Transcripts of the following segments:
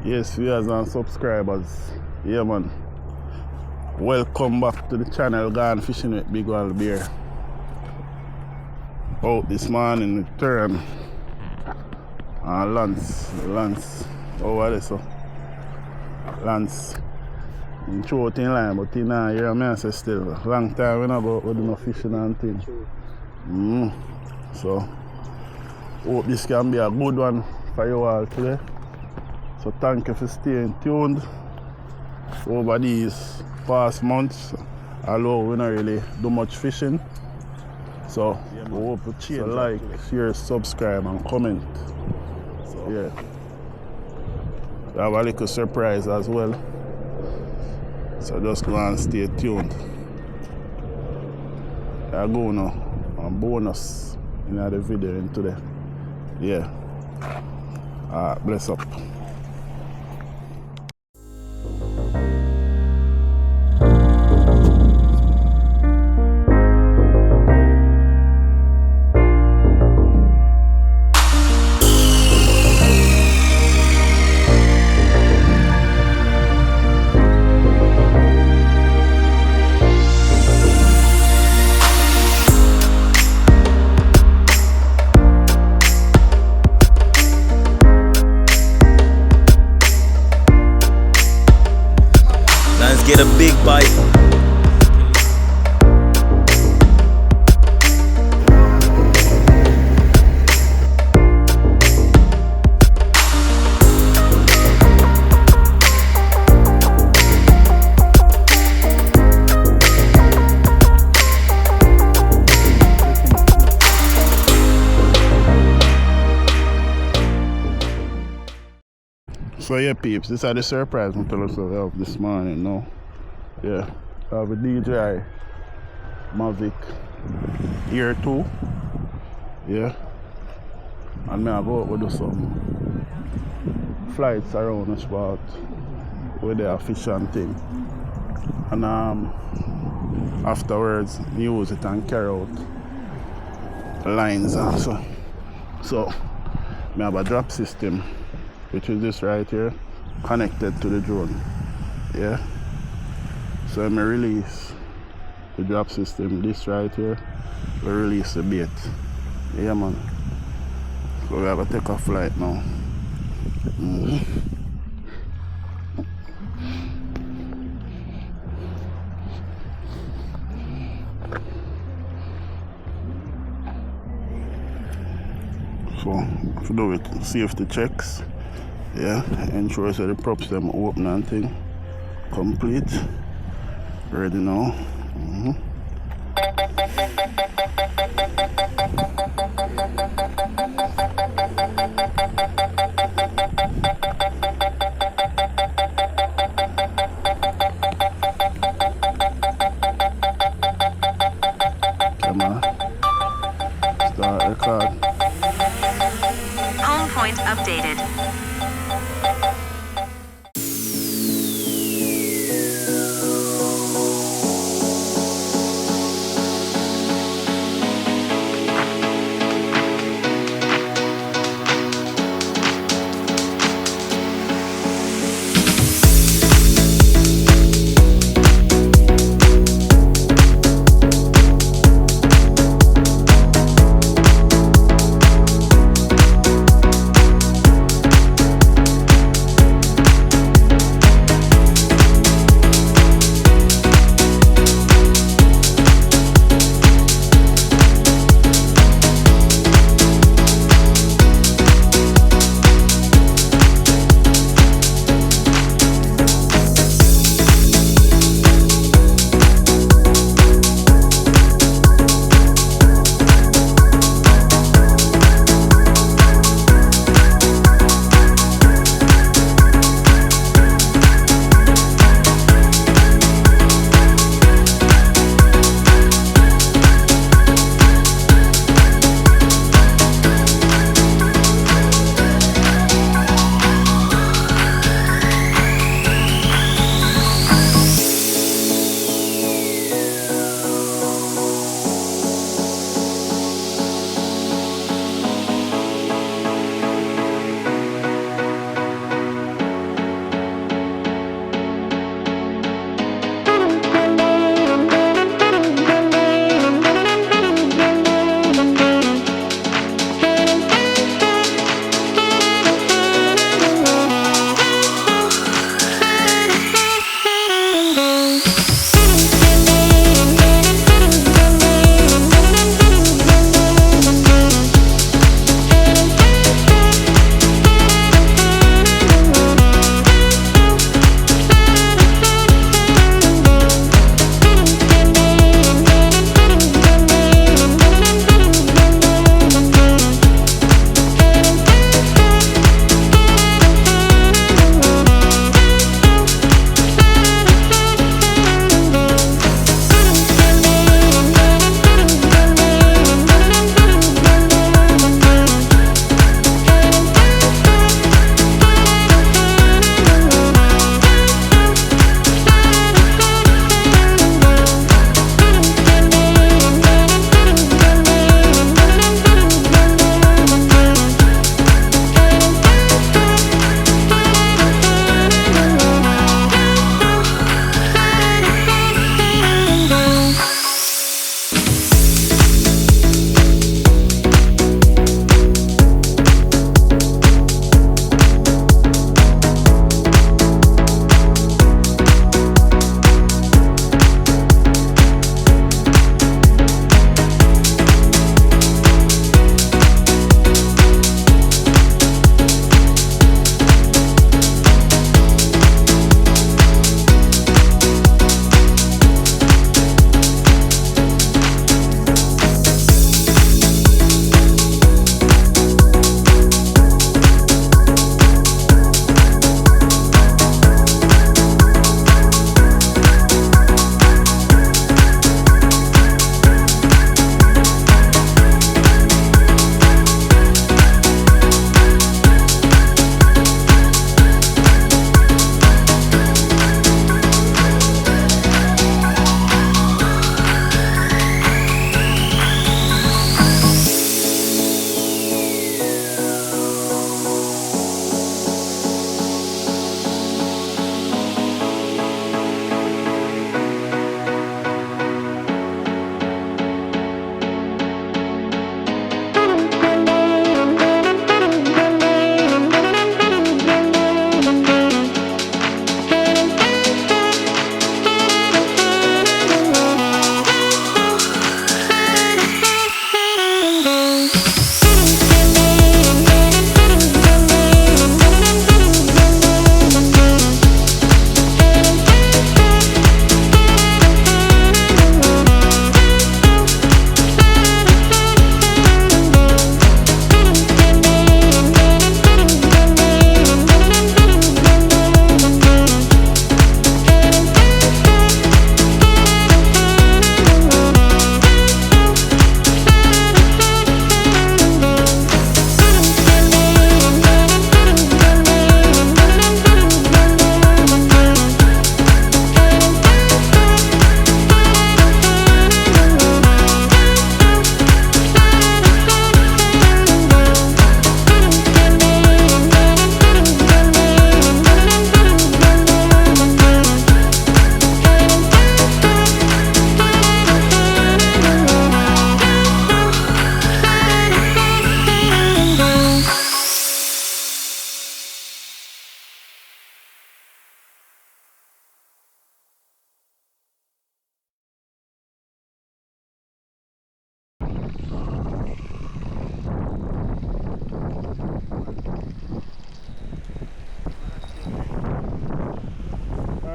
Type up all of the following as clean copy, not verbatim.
Yes, viewers and subscribers. Yeah, man. Welcome back to the channel, Gone Fishing with Big Old Bear. Out this morning, return. And Lance. Over there, so. Lance. In throat in line, but in here, I say still. Long time we not go do no fishing and things. So, hope this can be a good one for you all today. So thank you for staying tuned over these past months. Although we not really do much fishing. So we hope you change. So like, share, subscribe and comment. So yeah. We have a little surprise as well. So just go and stay tuned. I go now on bonus in the video in today. Yeah. Bless up. Let's get a big bite. So yeah, peeps, this is the surprise I'm telling you of this morning now. Yeah, I have a DJI Mavic Air 2. Yeah. And I go out with do some flights around the spot where they are fish and thing. And afterwards use it and carry out lines and so. So I have a drop system, which is this right here, connected to the drone. Yeah. So I release the drop system, this right here, we release the bait. Yeah, man. So we have to take a flight now. So if you do it, safety checks. Yeah, ensure that the props them open and thing. Complete. Ready now. Camera. Start record. Home point updated.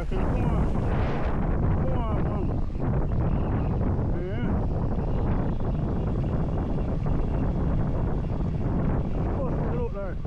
Come on. Come on, man. Yeah. What's it look like?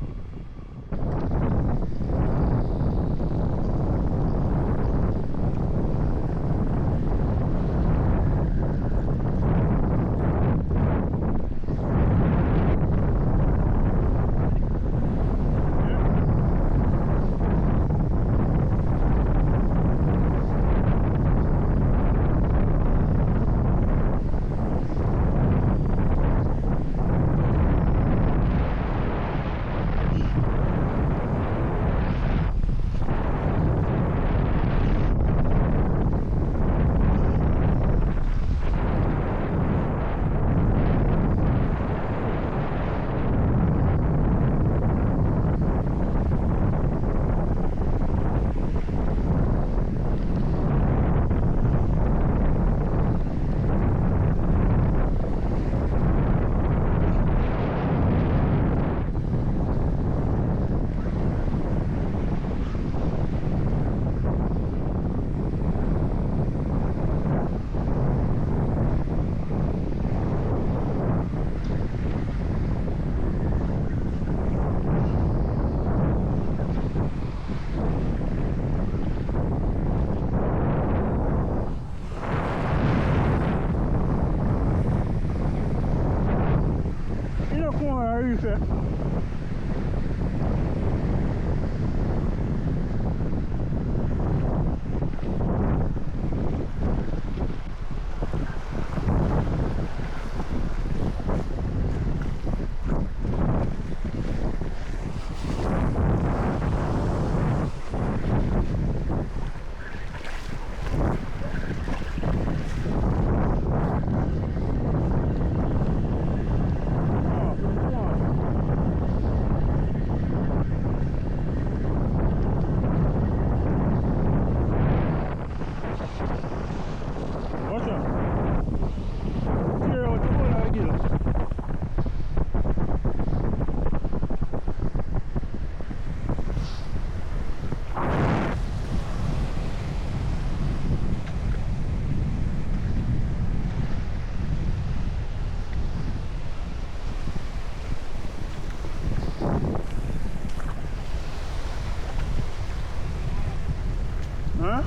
You know, come on, how you say? Watch out. Clear out the whole of the gill. Huh?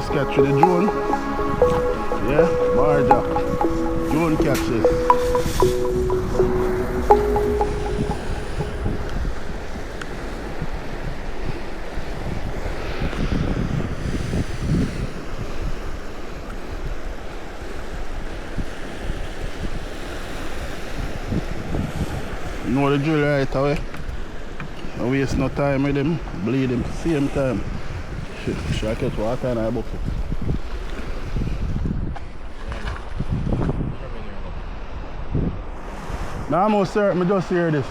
Nice catch with the drone. Yeah, barja. Drone catches. You know the drill right away. Don't waste no time with him. Bleed him same time. Should I catch what kind of bucket? Nah, I'm most certain I just hear this.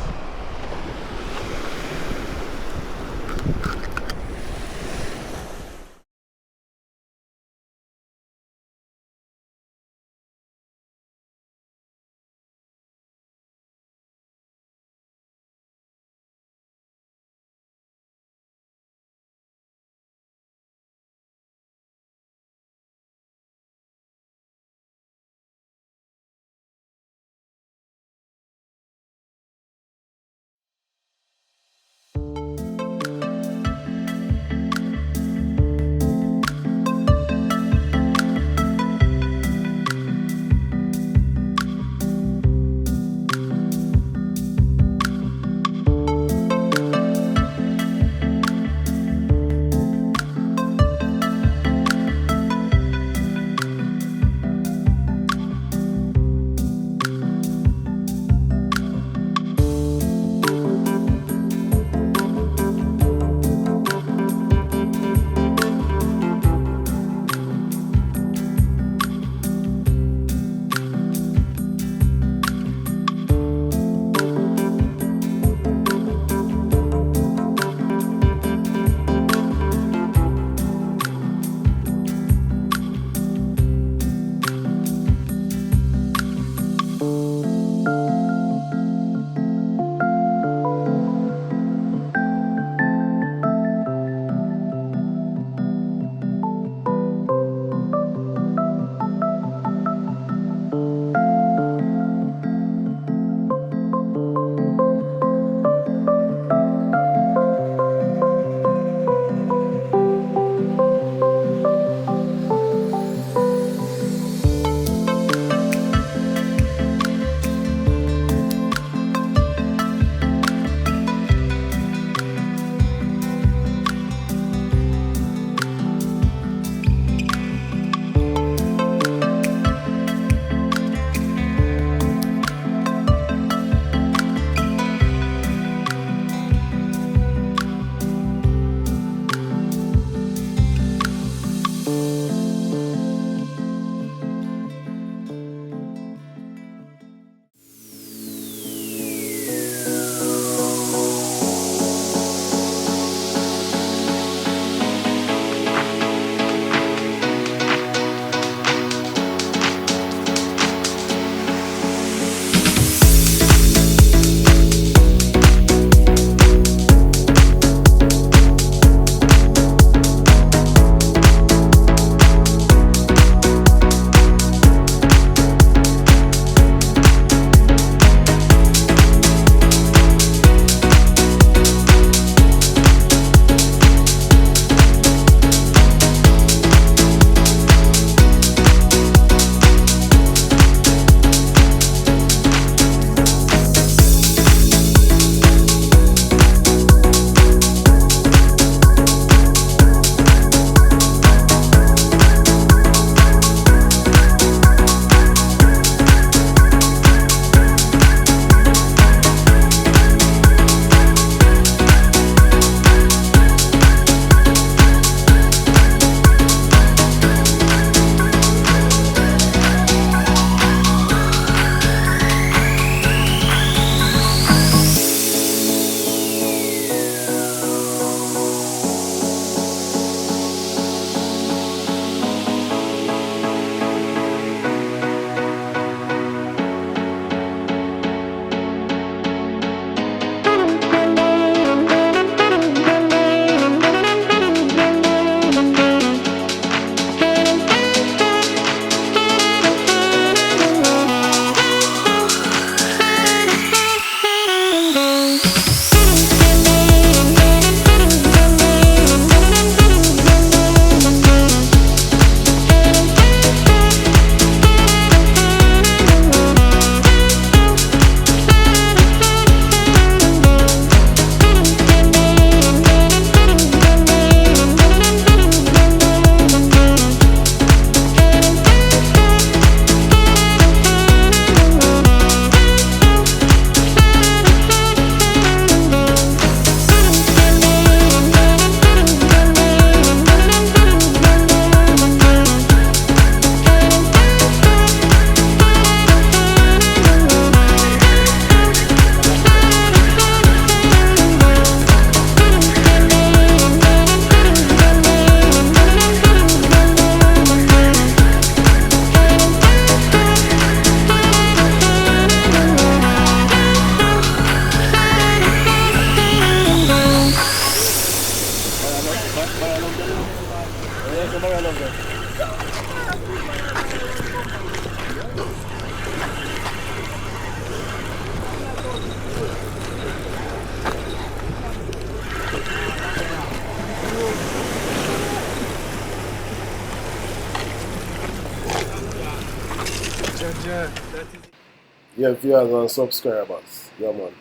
Yeah, viewers and subscribers. Yeah, man.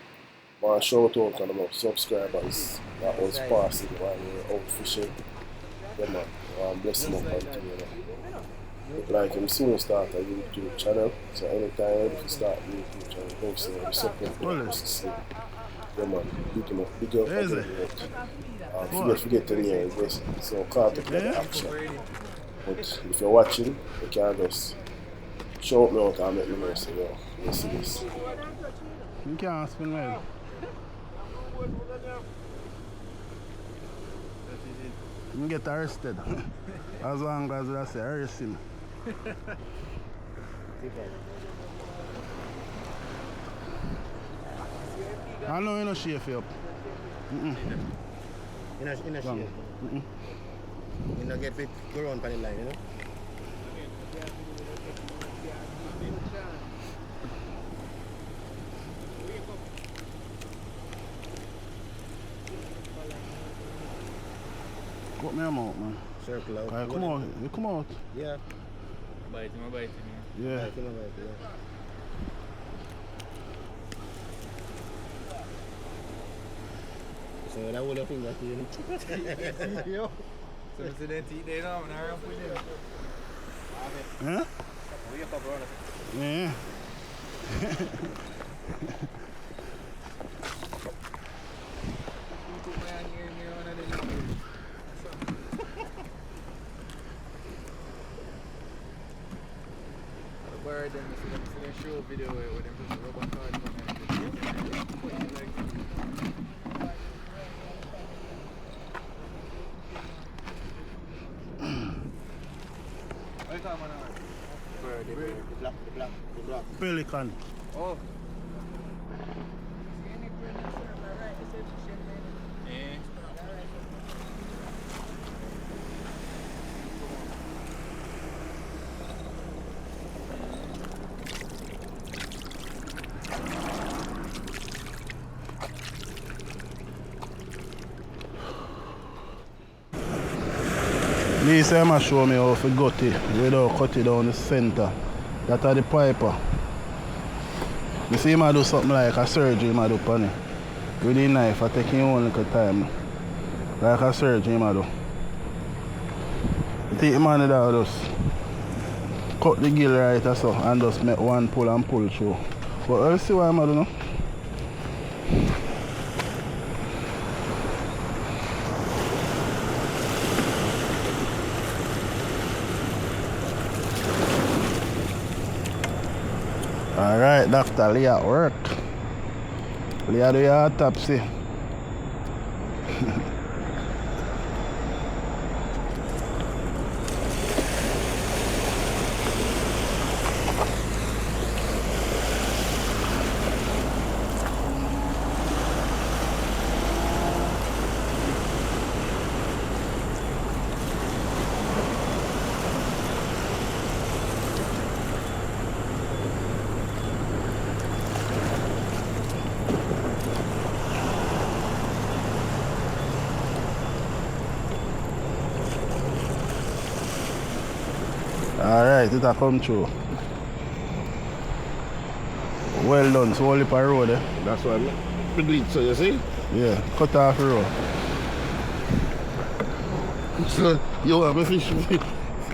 Want to shout out to them subscribers that was passing while we were out fishing. Yeah, man. Bless them up and continue. Like him soon start a YouTube channel. So anytime if you start a YouTube channel, go see him support him. Yeah, man. Big up again. Forget to name this. So caught up with the action. But if you're watching, you can just shout me out and let me know. So, yo, you see this. You can't spin well. You get arrested. As long as I say arrest him. I know you no shave you up. In a shave. You don't get fit go around on the line, you know? Cut me him out, man. Circle out. Come out. You come out. Yeah. Bite him. Yeah. Bite him, yeah. So that would have been that you know. So I said that teeth there now, and I ran for them. Huh? We have a brother. Yeah. Bird them, see them show video where them put the rubber card on it. What time on that? Bird, the black. Pelican. Oh. Eh. This time I show me how to gut it without cut it down the center. That are the piper. You see him do something like a surgery him do on it. With the knife I take him one little time. Like a surgery him do. You take him on the just cut the gill right or so and just make one pull and pull through. But I'll see what I'm do now. Alright, Dr. Leah at work. Leah do your autopsy. Alright, it has come through. Well done, so only per road eh? That's why we do it, so you see? Yeah, cut off the road. So you have a fish.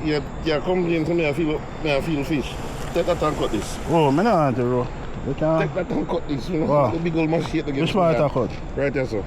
You complain to me, I feel fish. Take that and cut this. Oh, I don't want the road. You can... Take that and cut this, you know. Wow. The big old machine to get Which part I cut? Right there, sir.